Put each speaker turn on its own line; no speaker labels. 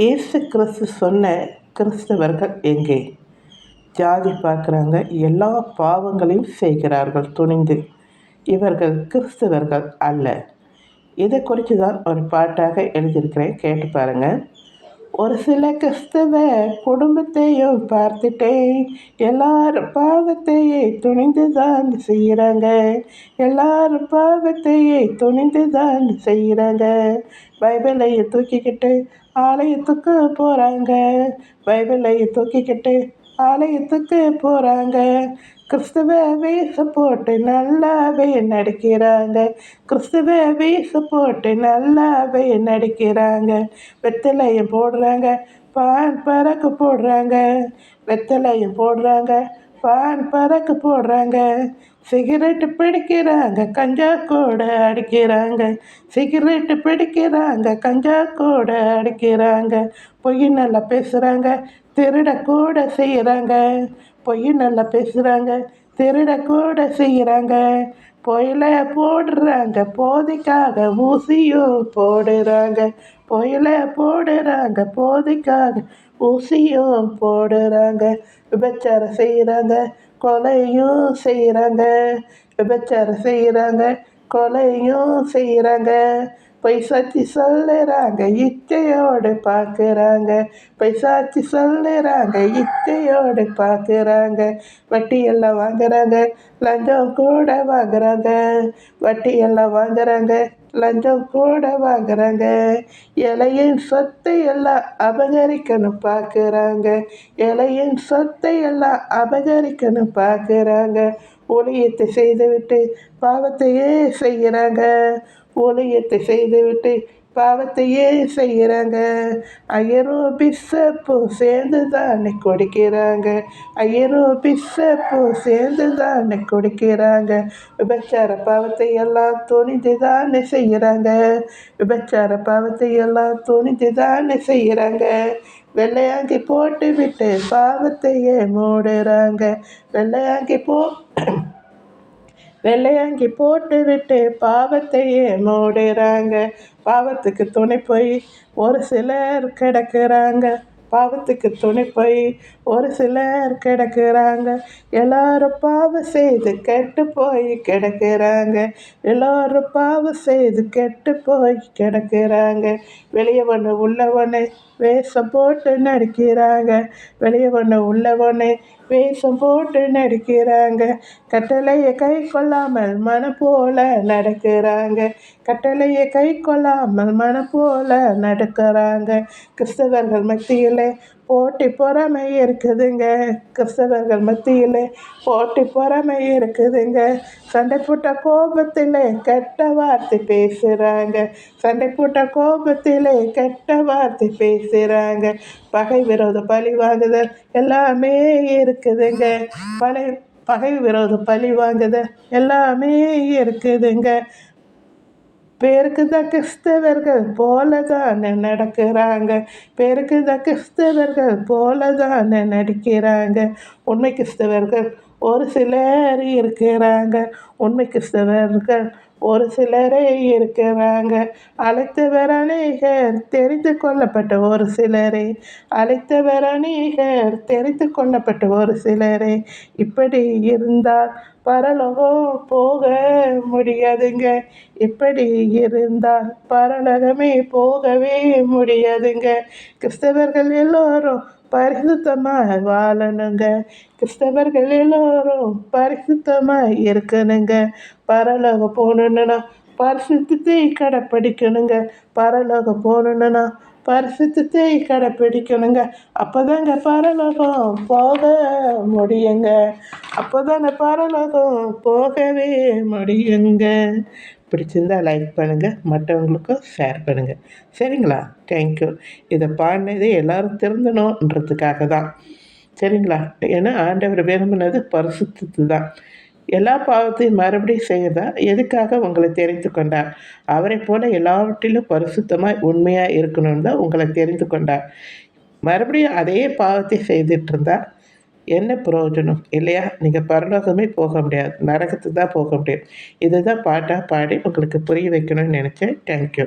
இயேசு கிறிஸ்து சொன்ன கிறிஸ்தவர்கள் எங்கே? ஜாதி பார்க்குறாங்க, எல்லா பாவங்களையும் செய்கிறார்கள் துணிந்து. இவர்கள் கிறிஸ்தவர்கள் அல்ல. இதை குறித்து தான் ஒரு பாட்டாக எழுதியிருக்கிறேன், கேட்டு பாருங்க. ஒரு சில கிறிஸ்தவ குடும்பத்தையும் பார்த்துட்டேன், எல்லாரும் பாவத்தையே துணிந்து தான் செய்கிறாங்க. எல்லாரும் பாவத்தையே துணிந்து தான் செய்கிறாங்க. பைபிளையை தூக்கிக்கிட்டு ஆலயத்துக்கு போகிறாங்க. பைபிளையை தூக்கிக்கிட்டு ஆலயத்துக்கு போகிறாங்க. கிறிஸ்துவ வேஷம் போட்டு நல்லாவே நடிக்கிறாங்க. கிறிஸ்துவ வேஷம் போட்டு நல்லாவே நடிக்கிறாங்க. வெத்தலையும் போடுறாங்க, பான் பறக்கு போடுறாங்க. வெத்தலையும் போடுறாங்க, பான் பறக்கு போடுறாங்க. சிகரெட்டு பிடிக்கிறாங்க, கஞ்சா கூட அடிக்கிறாங்க. சிகரெட்டு பிடிக்கிறாங்க, கஞ்சா கூட அடிக்கிறாங்க. பொய் நல்லா பேசுகிறாங்க, திருட கூட செய்கிறாங்க. பொய் நல்லா பேசுகிறாங்க, திருட கூட செய்கிறாங்க. பொயில போடுறாங்க, போதைக்காக ஊசியும் போடுறாங்க. பொயில போடுறாங்க, போதைக்காக ஊசியும் போடுறாங்க. விபச்சாரம் செய்கிறாங்க, கொலையும் செய்கிறாங்க. விபச்சாரம் செய்கிறாங்க, கொலையும் செய்கிறாங்க. பொய் சாட்சி சொல்லுறாங்க, இச்சையோடு பார்க்குறாங்க. பொய் சாட்சி சொல்லுறாங்க, இச்சையோடு பார்க்குறாங்க. வட்டி எல்லாம் வாங்குறாங்க, லஞ்சம் கூட வாங்குறாங்க. வட்டி எல்லாம் வாங்குறாங்க, லஞ்சம் கூட வாங்குறாங்க. இலையின் சொத்தை எல்லாம் அபகரிக்கணும் பார்க்குறாங்க. இலையின் சொத்தை எல்லாம் அபகரிக்கணும் பார்க்குறாங்க. ஊழியத்தை செய்துவிட்டு பாவத்தையே செய்கிறாங்க. ஊழியத்தை செய்துவிட்டு பாவத்தையே செய்கிறாங்க. ஐயரும் பிஷப்பும் சேர்ந்து தானே கொடுக்கிறாங்க. ஐயரும் பிஷப்பும் சேர்ந்து தானே கொடுக்கிறாங்க. விபச்சார பாவத்தை எல்லாம் துணிந்து தானே செய்கிறாங்க. விபச்சார பாவத்தை எல்லாம் துணிந்து தானே செய்கிறாங்க. வெள்ளையாங்கி போட்டு விட்டு பாவத்தையே மூடுறாங்க. வெள்ளையாங்கி போட்டு விட்டு பாவத்தையே மூடுறாங்க. பாவத்துக்கு துணை போய் ஒரு சிலர் கிடக்குறாங்க. பாவத்துக்கு துணை போய் ஒரு சிலர் கிடக்குறாங்க. எல்லாரும் பாவம் செய்து கெட்டு போய் கிடக்குறாங்க. எல்லாரும் பாவம் செய்து கெட்டு போய் கிடக்குறாங்க. வெளியே ஒன்று உள்ளவனே வேஷம் போட்டு நடிக்கிறாங்க. வெளியே ஒன்று உள்ளவனே வேஷம் போட்டு நடிக்கிறாங்க. கட்டளையை கை கொள்ளாமல் மனம் போல நடக்கிறாங்க. கட்டளையை கை கொள்ளாமல் மனம் போல நடக்கிறாங்க. கிறிஸ்தவர்கள் மத்தியிலே போட்டி பொறாமை இருக்குதுங்க. கிறிஸ்தவர்கள் மத்தியிலே போட்டி பொறாமை இருக்குதுங்க. சண்டை போட்ட கோபத்திலே கெட்ட வார்த்தை பேசுகிறாங்க. சண்டை போட்ட கோபத்திலே கெட்ட வார்த்தை பேசுகிறாங்க. பகை விரோத பழி வாங்குதல் எல்லாமே இருக்குதுங்க. பகை விரோத பழி வாங்குதல் எல்லாமே இருக்குதுங்க. பேருக்கு தான் கிறிஸ்தவர்கள் போல தான் நடக்கிறாங்க. பேருக்கு தான் கிறிஸ்தவர்கள் போல தான் நடிக்கிறாங்க. உண்மை கிறிஸ்தவர்கள் ஒரு சிலர் இருக்கிறாங்க. உண்மை கிறிஸ்தவர்கள் ஒரு சிலரே இருக்கிறாங்க. அழைத்தவர் அநேகர், தெரிந்து கொள்ளப்பட்ட ஒரு சிலரே. அழைத்தவர் அநேகர், தெரிந்து கொள்ளப்பட்ட ஒரு சிலரே. இப்படி இருந்தால் பரலோகம் போக முடியாதுங்க. இப்படி இருந்தால் பரலோகமே போகவே முடியாதுங்க. கிறிஸ்தவர்கள் எல்லோரும் பரிசுத்தமாக வாழணுங்க. கிறிஸ்தவர்கள் எல்லோரும் பரிசுத்தமாக இருக்கணுங்க. பரலோகம் போகணுன்னா பரிசுத்தத்தை கடைப்பிடிக்கணுங்க. பரலோகம் போகணுன்னா பரிசுத்தத்தை கடைப்பிடிக்கணுங்க. அப்போதாங்க பரலோகம் போக முடியுங்க. அப்போதானே பரலோகம் போகவே முடியுங்க. பிடிச்சிருந்தா லைக் பண்ணுங்கள், மற்றவங்களுக்கும் ஷேர் பண்ணுங்கள். சரிங்களா? தேங்க்யூ. இதை பாடினதே எல்லோரும் திருந்தணுன்றதுக்காக தான். சரிங்களா? ஏன்னா ஆண்டவர் விரும்பினது பரிசுத்தத்து தான். எல்லா பாவத்தையும் மறுபடியும் செய்யறதா எதுக்காக உங்களை தெரிந்து கொண்டார்? அவரை போல எல்லாவற்றிலும் பரிசுத்தமாக உண்மையாக இருக்கணும்னு தான் உங்களை தெரிந்து கொண்டார். மறுபடியும் அதே பாவத்தை செய்துட்டு இருந்தா என்ன பிரயோஜனம் இல்லையா? நீங்கள் பரலோகமே போக முடியாது, நரகத்துக்கு தான் போக முடியும். இதை தான் பாட்டாக பாடி உங்களுக்கு புரிய வைக்கணும்னு நினச்சேன். தேங்க்யூ.